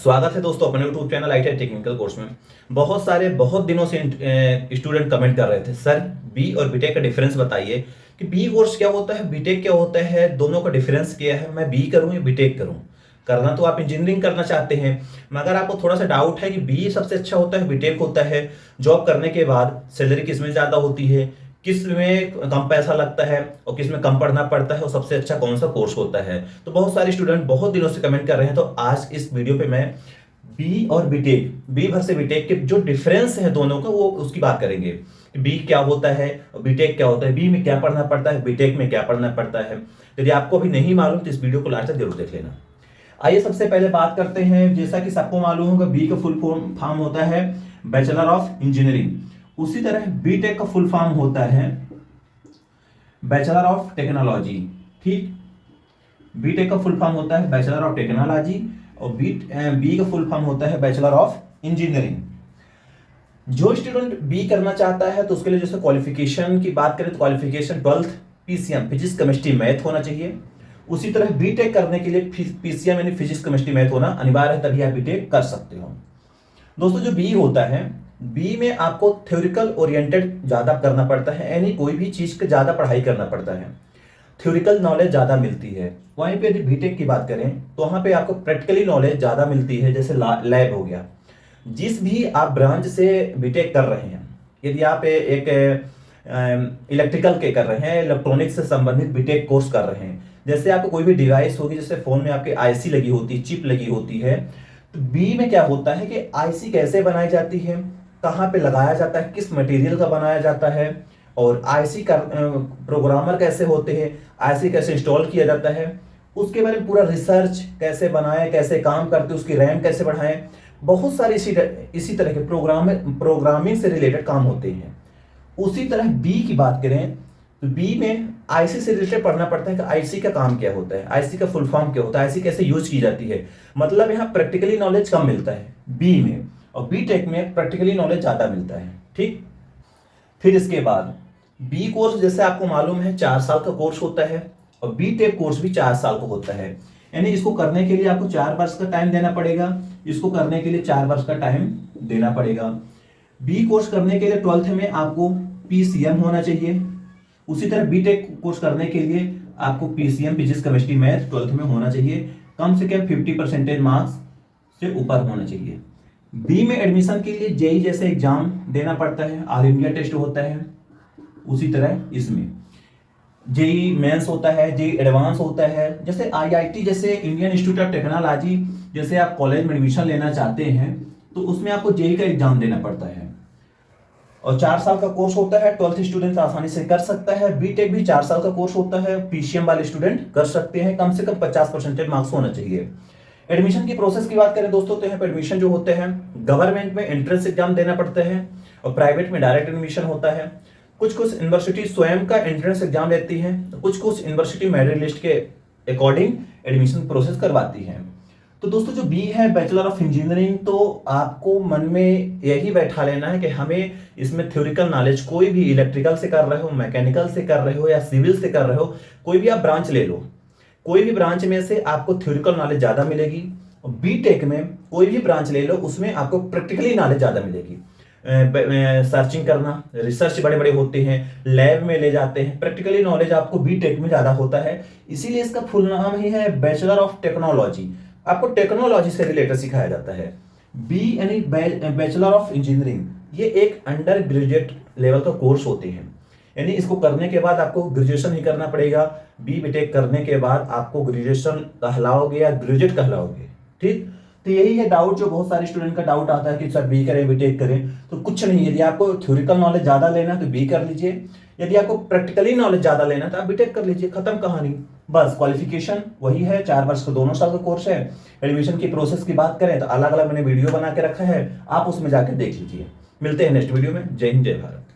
स्वागत है दोस्तों अपने YouTube channel ITI technical course में। बहुत दिनों से स्टूडेंट कमेंट कर रहे थे, सर बी और बीटेक का डिफरेंस बताइए कि बी कोर्स क्या होता है, बीटेक क्या होता है, दोनों का डिफरेंस क्या है, मैं बी करूं या बीटेक करूं। करना तो आप इंजीनियरिंग करना चाहते हैं, मगर आपको थोड़ा सा डाउट है कि बी सबसे अच्छा होता है, बीटेक होता है, जॉब करने के बाद सैलरी किस में ज़्यादा होती है, किस में कम पैसा लगता है और किस में कम पढ़ना पड़ता है और सबसे अच्छा कौन सा कोर्स होता है। तो बहुत सारे स्टूडेंट बहुत दिनों से कमेंट कर रहे हैं, तो आज इस वीडियो पे मैं बी और बीटेक, बी भर से बीटेक के जो डिफरेंस है दोनों का, वो उसकी बात करेंगे कि बी क्या होता है और बीटेक क्या होता है, बी में क्या पढ़ना पड़ता है, बीटेक में क्या पढ़ना पड़ता है। यदि आपको अभी नहीं मालूम तो इस वीडियो को लास्ट तक जरूर देख लेना। आइए सबसे पहले बात करते हैं, जैसा कि सबको मालूम होगा बी का फुल फॉर्म होता है बैचलर ऑफ इंजीनियरिंग, उसी तरह बीटेक का फुल फॉर्म होता है बैचलर ऑफ टेक्नोलॉजी। ठीक, बीटेक का फुल फॉर्म होता है बैचलर ऑफ टेक्नोलॉजी और बी का फुल फॉर्म होता है बैचलर ऑफ इंजीनियरिंग। जो स्टूडेंट बी करना चाहता है तो उसके लिए जैसे क्वालिफिकेशन की बात करें तो qualification 12th PCM physics chemistry math होना चाहिए। उसी तरह बीटेक करने के लिए पीसीएम यानी फिजिक्स केमिस्ट्री मैथ होना अनिवार्य है, तभी आप बीटेक कर सकते हो। दोस्तों जो बी होता है, बी में आपको थ्योरिकल ओरिएंटेड ज़्यादा करना पड़ता है, यानी कोई भी चीज़ का ज़्यादा पढ़ाई करना पड़ता है, थ्योरिकल नॉलेज ज़्यादा मिलती है। वहीं पे यदि बीटेक की बात करें तो वहाँ पे आपको प्रैक्टिकली नॉलेज ज़्यादा मिलती है, जैसे लैब हो गया। जिस भी आप ब्रांच से बीटेक कर रहे हैं, यदि आप एक इलेक्ट्रिकल के कर रहे हैं, इलेक्ट्रॉनिक्स से संबंधित बीटेक कोर्स कर रहे हैं, जैसे आपको कोई भी डिवाइस होगी, जैसे फ़ोन में आपके आईसी लगी होती है, चिप लगी होती है, तो बी में क्या होता है कि आईसी कैसे बनाई जाती है, कहाँ पे लगाया जाता है, किस मटेरियल का बनाया जाता है, और आईसी का प्रोग्रामर कैसे होते हैं, आईसी कैसे इंस्टॉल किया जाता है, उसके बारे में पूरा रिसर्च कैसे बनाएं, कैसे काम करते, उसकी रैम कैसे बढ़ाएं, बहुत सारे इसी तरह के प्रोग्रामिंग से रिलेटेड काम होते हैं। उसी तरह बी की बात करें तो बी में आईसी से रिलेटेड पढ़ना पड़ता है कि आईसी का काम क्या होता है, आईसी का फुल फॉर्म क्या होता है, आईसी कैसे यूज की जाती है। मतलब यहाँ प्रैक्टिकली नॉलेज कम मिलता है बी में, और बीटेक में प्रैक्टिकली नॉलेज ज़्यादा मिलता है। ठीक, फिर इसके बाद बी कोर्स जैसे आपको मालूम है 4 साल का कोर्स होता है और बीटेक कोर्स भी 4 साल का होता है, यानी इसको करने के लिए आपको 4 वर्ष का टाइम देना पड़ेगा, इसको करने के लिए 4 वर्ष का टाइम देना पड़ेगा। बी कोर्स करने के लिए 12th में आपको पीसीएम होना चाहिए, उसी तरह बीटेक कोर्स करने के लिए आपको PCM physics chemistry math 12th में होना चाहिए, कम से कम 50% मार्क्स से ऊपर होना चाहिए। बी में एडमिशन के लिए जेई जैसे एग्जाम देना पड़ता है, ऑल इंडिया टेस्ट होता है, उसी तरह इसमें जेई मेंस होता है, जेई एडवांस होता है। जैसे आईआईटी जैसे इंडियन इंस्टीट्यूट ऑफ टेक्नोलॉजी जैसे आप कॉलेज में एडमिशन लेना चाहते हैं तो उसमें आपको जेई का एग्जाम देना पड़ता है और 4 साल का कोर्स होता है, 12th स्टूडेंट आसानी से कर सकता है। बीटेक भी 4 साल का कोर्स होता है, पीसीएम वाले स्टूडेंट कर सकते हैं, कम से कम 50% मार्क्स होना चाहिए। एडमिशन की प्रोसेस की बात करें दोस्तों तो यहाँ पे एडमिशन जो होते हैं गवर्नमेंट में एंट्रेंस एग्जाम देना पड़ता है और प्राइवेट में डायरेक्ट एडमिशन होता है। कुछ यूनिवर्सिटी स्वयं का एंट्रेंस एग्जाम लेती है, कुछ यूनिवर्सिटी मेरिट लिस्ट के अकॉर्डिंग एडमिशन प्रोसेस करवाती है। तो दोस्तों जो बी है बैचलर ऑफ इंजीनियरिंग, तो आपको मन में यही बैठा लेना है कि हमें इसमें थ्योरिकल नॉलेज, कोई भी इलेक्ट्रिकल से कर रहे हो, मैकेनिकल से कर रहे हो या सिविल से कर रहे हो, कोई भी आप ब्रांच ले लो, कोई भी ब्रांच में से आपको थ्योरिकल नॉलेज ज़्यादा मिलेगी। और बीटेक में कोई भी ब्रांच ले लो, उसमें आपको प्रैक्टिकली नॉलेज ज़्यादा मिलेगी। सर्चिंग करना, रिसर्च बड़े बड़े होते हैं, लैब में ले जाते हैं, प्रैक्टिकली नॉलेज आपको बीटेक में ज़्यादा होता है, इसीलिए इसका फुल नाम ही है बैचलर ऑफ टेक्नोलॉजी। आपको टेक्नोलॉजी से रिलेटेड सिखाया जाता है। बी यानी बैचलर ऑफ इंजीनियरिंग, ये एक अंडर ग्रेजुएट लेवल का कोर्स होते हैं, यानी इसको करने के बाद आपको ग्रेजुएशन ही करना पड़ेगा। बी बीटेक करने के बाद आपको ग्रेजुएशन कहलाओगे या ग्रेजुएट कहलाओगे। ठीक, तो यही है डाउट जो बहुत सारे स्टूडेंट का डाउट आता है कि सर बी करें बीटेक करें, तो कुछ नहीं। यदि आपको थ्योरिकल नॉलेज ज़्यादा लेना है तो बी कर लीजिए, यदि आपको प्रैक्टिकली नॉलेज ज़्यादा लेना है तो आप बीटेक कर लीजिए, खत्म कहानी। बस क्वालिफिकेशन वही है, 4 वर्ष का दोनों साल का कोर्स है। एडमिशन की प्रोसेस की बात करें तो अलग अलग मैंने वीडियो बना के रखा है, आप उसमें जाकर देख लीजिए। मिलते हैं नेक्स्ट वीडियो में। जय हिंद, जय भारत।